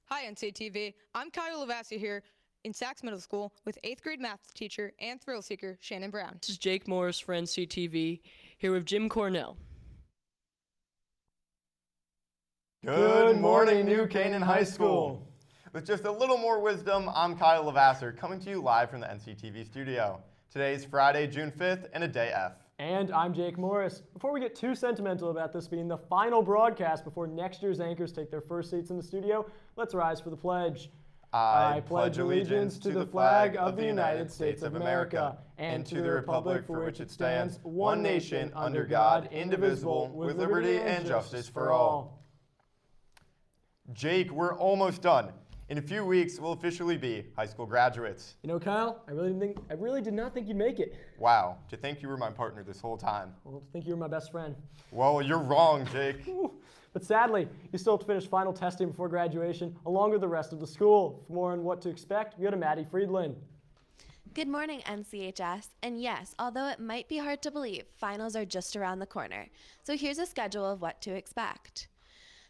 Hi, NCTV. I'm Kyle Levasseur here in Sachs Middle School with 8th grade math teacher and thrill seeker Shannon Brown. This is Jake Morris for NCTV, here with Jim Cornell. Good morning, New Canaan High School. With just a little more wisdom, I'm Kyle Levasseur, coming to you live from the NCTV studio. Today is Friday, June 5th, and a day F. And I'm Jake Morris. Before we get too sentimental about this being the final broadcast before next year's anchors take their first seats in the studio, let's rise for the pledge. I pledge allegiance to the flag of the United States of America and to the republic for which it stands, one nation, under God, indivisible, with liberty and justice for all. Jake, we're almost done. In a few weeks, we'll officially be high school graduates. You know, Kyle, I really did not think you'd make it. Wow, to think you were my partner this whole time. Well, to think you were my best friend. Well, you're wrong, Jake. But sadly, you still have to finish final testing before graduation, along with the rest of the school. For more on what to expect, we go to Maddie Friedland. Good morning, NCHS. And yes, although it might be hard to believe, finals are just around the corner. So here's a schedule of what to expect.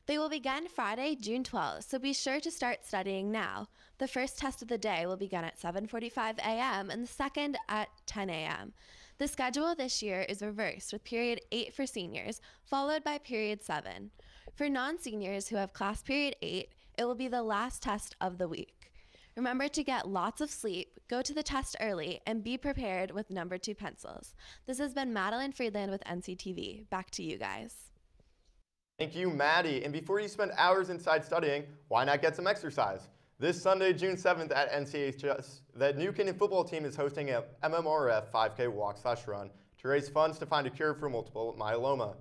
They will begin Friday, June 12th, so be sure to start studying now. The first test of the day will begin at 7:45 a.m. and the second at 10 a.m. The schedule this year is reversed with period 8 for seniors, followed by period 7. For non-seniors who have class period 8, it will be the last test of the week. Remember to get lots of sleep, go to the test early, and be prepared with number 2 pencils. This has been Madeline Friedland with NCTV. Back to you guys. Thank you, Maddie. And before you spend hours inside studying, why not get some exercise? This Sunday, June 7th at NCHS, the New Canaan football team is hosting a MMRF 5K walk/run to raise funds to find a cure for multiple myeloma.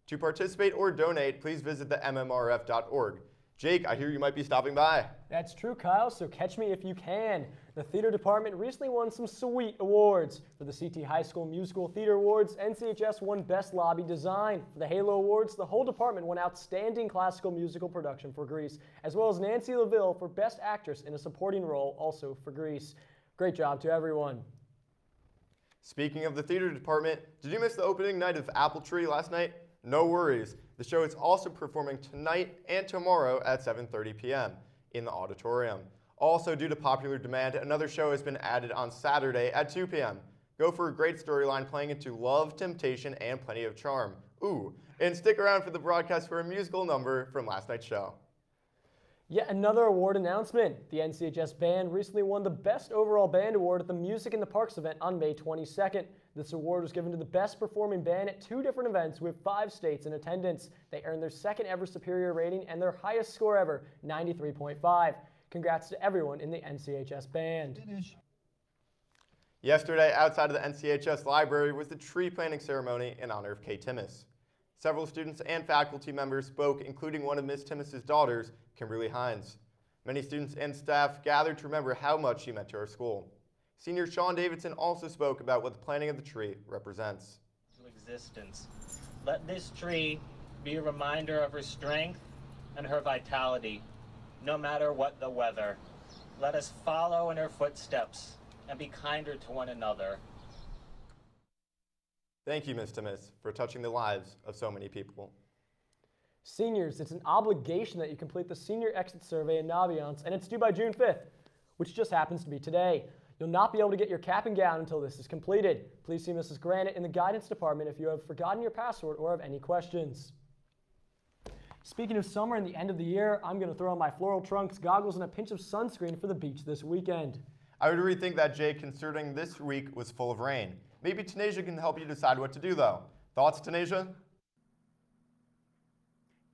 To participate or donate, please visit the mmrf.org. Jake, I hear you might be stopping by. That's true, Kyle, so catch me if you can. The theater department recently won some sweet awards. For the CT High School Musical Theater Awards, NCHS won Best Lobby Design. For the Halo Awards, the whole department won Outstanding Classical Musical Production for Grease, as well as Nancy LaVille for Best Actress in a Supporting Role, also for Grease. Great job to everyone. Speaking of the theater department, did you miss the opening night of Apple Tree last night? No worries. The show is also performing tonight and tomorrow at 7:30 p.m. in the auditorium. Also, due to popular demand, another show has been added on Saturday at 2 p.m. Go for a great storyline playing into love, temptation, and plenty of charm. Ooh, and stick around for the broadcast for a musical number from last night's show. Yet another award announcement. The NCHS Band recently won the Best Overall Band Award at the Music in the Parks event on May 22nd. This award was given to the best performing band at 2 different events with 5 states in attendance. They earned their second ever superior rating and their highest score ever, 93.5. Congrats to everyone in the NCHS Band. Yesterday, outside of the NCHS library, was the tree planting ceremony in honor of Kay Timmis. Several students and faculty members spoke, including one of Ms. Timmis's daughters, Kimberly Hines. Many students and staff gathered to remember how much she meant to our school. Senior Sean Davidson also spoke about what the planting of the tree represents. Existence. Let this tree be a reminder of her strength and her vitality, no matter what the weather. Let us follow in her footsteps and be kinder to one another. Thank you, Ms. Timmis, for touching the lives of so many people. Seniors, it's an obligation that you complete the Senior Exit Survey in Naviance, and it's due by June 5th, which just happens to be today. You'll not be able to get your cap and gown until this is completed. Please see Mrs. Granite in the guidance department if you have forgotten your password or have any questions. Speaking of summer and the end of the year, I'm going to throw on my floral trunks, goggles, and a pinch of sunscreen for the beach this weekend. I would rethink that, Jake, considering this week was full of rain. Maybe Tanasia can help you decide what to do, though. Thoughts, Tanasia?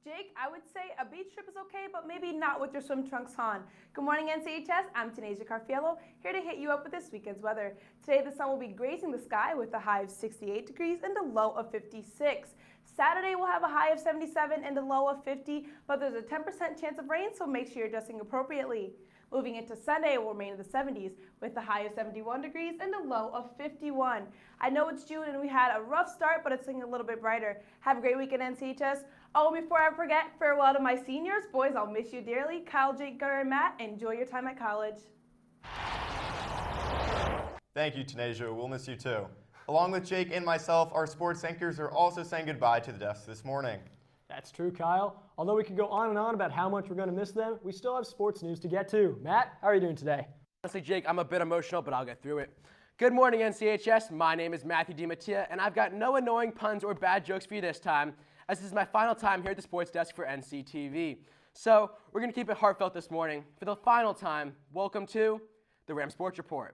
Jake, I would say a beach trip is okay, but maybe not with your swim trunks on. Good morning, NCHS. I'm Tanasia Carfiello, here to hit you up with this weekend's weather. Today, the sun will be gracing the sky with a high of 68 degrees and a low of 56. Saturday, we'll have a high of 77 and a low of 50, but there's a 10% chance of rain, so make sure you're dressing appropriately. Moving into Sunday, it will remain in the 70s with a high of 71 degrees and a low of 51. I know it's June and we had a rough start, but it's looking a little bit brighter. Have a great weekend, NCHS. Oh, before I forget, farewell to my seniors. Boys, I'll miss you dearly. Kyle, Jake, Gunnar, and Matt, enjoy your time at college. Thank you, Tanasia. We'll miss you too. Along with Jake and myself, our sports anchors are also saying goodbye to the desk this morning. That's true, Kyle. Although we could go on and on about how much we're going to miss them, we still have sports news to get to. Matt, how are you doing today? Honestly, Jake, I'm a bit emotional, but I'll get through it. Good morning, NCHS. My name is Matt DeMattia, and I've got no annoying puns or bad jokes for you this time, as this is my final time here at the sports desk for NCTV. So we're going to keep it heartfelt this morning. For the final time, welcome to the Ram Sports Report.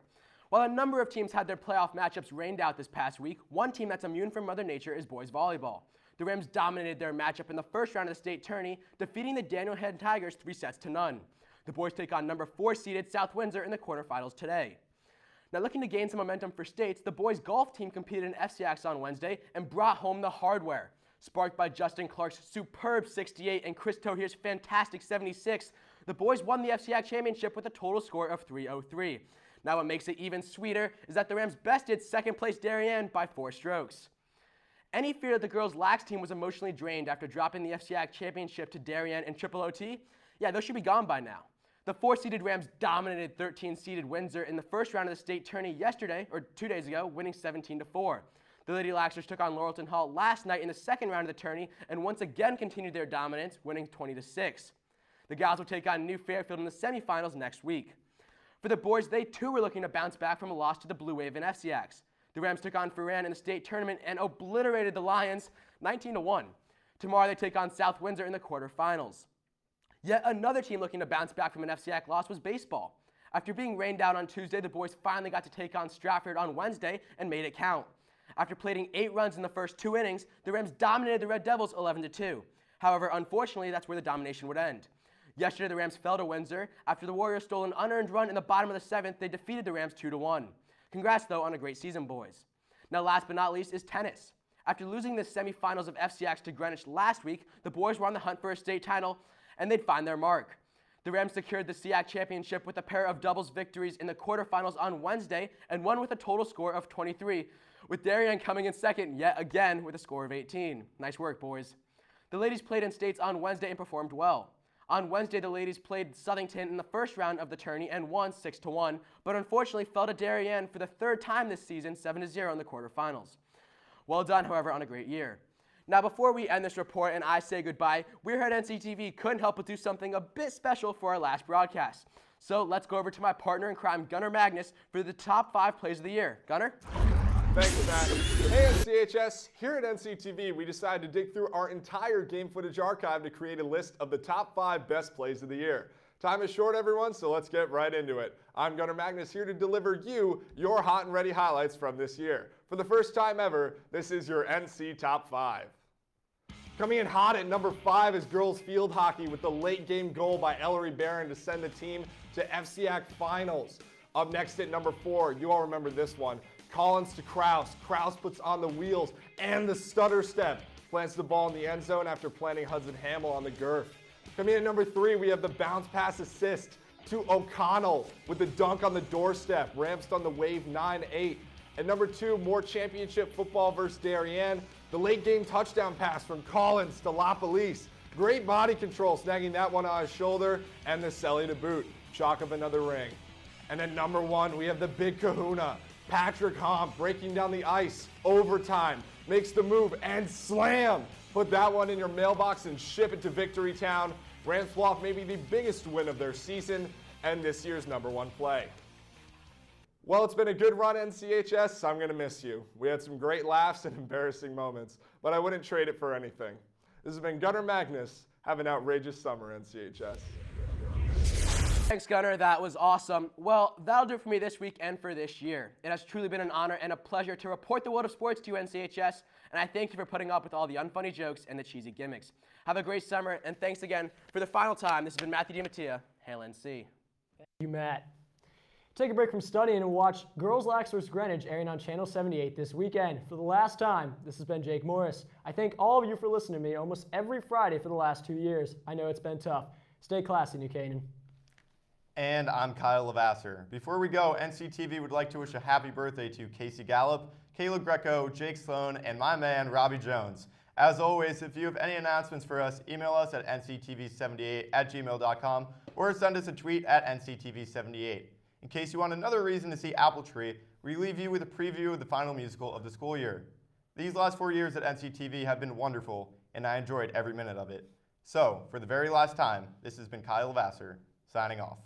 While a number of teams had their playoff matchups rained out this past week, one team that's immune from Mother Nature is boys volleyball. The Rams dominated their matchup in the first round of the state tourney, defeating the Daniel Head Tigers 3-0. The boys take on number 4 seeded South Windsor in the quarterfinals today. Now looking to gain some momentum for states, the boys golf team competed in FCX on Wednesday and brought home the hardware. Sparked by Justin Clark's superb 68 and Chris Tohir's fantastic 76, the boys won the FCX championship with a total score of 303. Now what makes it even sweeter is that the Rams bested second place Darien by 4 strokes. Any fear that the girls' lax team was emotionally drained after dropping the FCX championship to Darien and Triple OT, yeah, those should be gone by now. The 4-seeded Rams dominated 13-seeded Windsor in the first round of the state tourney yesterday, or 2 days ago, winning 17-4. The Lady Laxers took on Laurelton Hall last night in the second round of the tourney and once again continued their dominance, winning 20-6. The Gals will take on New Fairfield in the semifinals next week. For the boys, they too were looking to bounce back from a loss to the Blue Wave in FCX. The Rams took on Ferran in the state tournament and obliterated the Lions 19-1. Tomorrow they take on South Windsor in the quarterfinals. Yet another team looking to bounce back from an FCX loss was baseball. After being rained out on Tuesday, the boys finally got to take on Stratford on Wednesday and made it count. After plating 8 runs in the first 2 innings, the Rams dominated the Red Devils 11-2. However, unfortunately, that's where the domination would end. Yesterday, the Rams fell to Windsor. After the Warriors stole an unearned run in the bottom of the 7th, they defeated the Rams 2-1. Congrats, though, on a great season, boys. Now, last but not least is tennis. After losing the semifinals of FCX to Greenwich last week, the boys were on the hunt for a state title, and they'd find their mark. The Rams secured the SEAC championship with a pair of doubles victories in the quarterfinals on Wednesday and won with a total score of 23, with Darien coming in second yet again with a score of 18. Nice work, boys. The ladies played in states on Wednesday and performed well. On Wednesday, the ladies played Southington in the first round of the tourney and won 6-1, but unfortunately fell to Darien for the 3rd time this season, 7-0 in the quarterfinals. Well done, however, on a great year. Now, before we end this report and I say goodbye, we here at NCTV couldn't help but do something a bit special for our last broadcast. So let's go over to my partner in crime, Gunnar Magnus, for the top 5 plays of the year. Gunnar? Thanks, Matt. Hey, NCHS. Here at NCTV, we decided to dig through our entire game footage archive to create a list of the top 5 best plays of the year. Time is short, everyone, so let's get right into it. I'm Gunnar Magnus, here to deliver you your hot and ready highlights from this year. For the first time ever, this is your NC Top 5. Coming in hot at number 5 is girls field hockey with the late game goal by Ellery Barron to send the team to FCAC finals. Up next at number 4, you all remember this one. Collins to Kraus. Kraus puts on the wheels and the stutter step. Plants the ball in the end zone after planting Hudson Hamill on the girth. Coming in at number 3, we have the bounce pass assist to O'Connell with the dunk on the doorstep. Rams on the wave 9-8. At number 2, more championship football versus Darien. The late game touchdown pass from Collins to LaPolice. Great body control, snagging that one on his shoulder, and the Selly to boot. Chalk of another ring. And at number 1, we have the big kahuna. Patrick Homp breaking down the ice, overtime, makes the move and slam. Put that one in your mailbox and ship it to Victory Town. Rams pull off maybe the biggest win of their season and this year's #1 play. Well, it's been a good run, NCHS. I'm going to miss you. We had some great laughs and embarrassing moments, but I wouldn't trade it for anything. This has been Gunnar Magnus. Have an outrageous summer, NCHS. Thanks, Gunnar. That was awesome. Well, that'll do it for me this week and for this year. It has truly been an honor and a pleasure to report the world of sports to you, NCHS, and I thank you for putting up with all the unfunny jokes and the cheesy gimmicks. Have a great summer, and thanks again for the final time. This has been Matthew DeMattia. Hail NC. Thank you, Matt. Take a break from studying and watch Girls Lax vs. Greenwich airing on Channel 78 this weekend. For the last time, this has been Jake Morris. I thank all of you for listening to me almost every Friday for the last 2 years. I know it's been tough. Stay classy, New Canaan. And I'm Kyle Levasseur. Before we go, NCTV would like to wish a happy birthday to Casey Gallup, Kayla Greco, Jake Sloan, and my man, Robbie Jones. As always, if you have any announcements for us, email us at nctv78@gmail.com or send us a tweet at nctv78. In case you want another reason to see Apple Tree, we leave you with a preview of the final musical of the school year. These last 4 years at NCTV have been wonderful, and I enjoyed every minute of it. So, for the very last time, this has been Kyle Levasseur, signing off.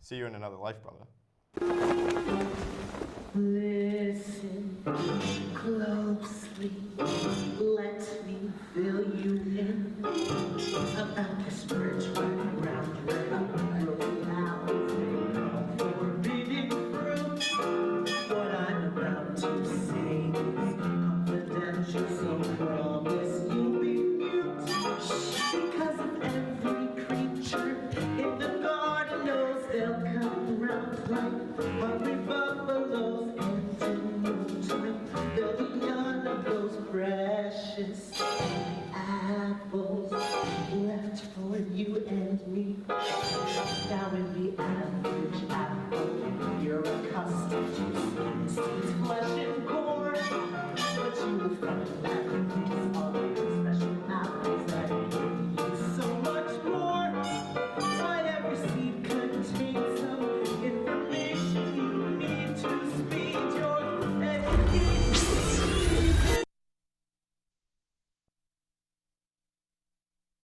See you in another life, brother. Listen closely.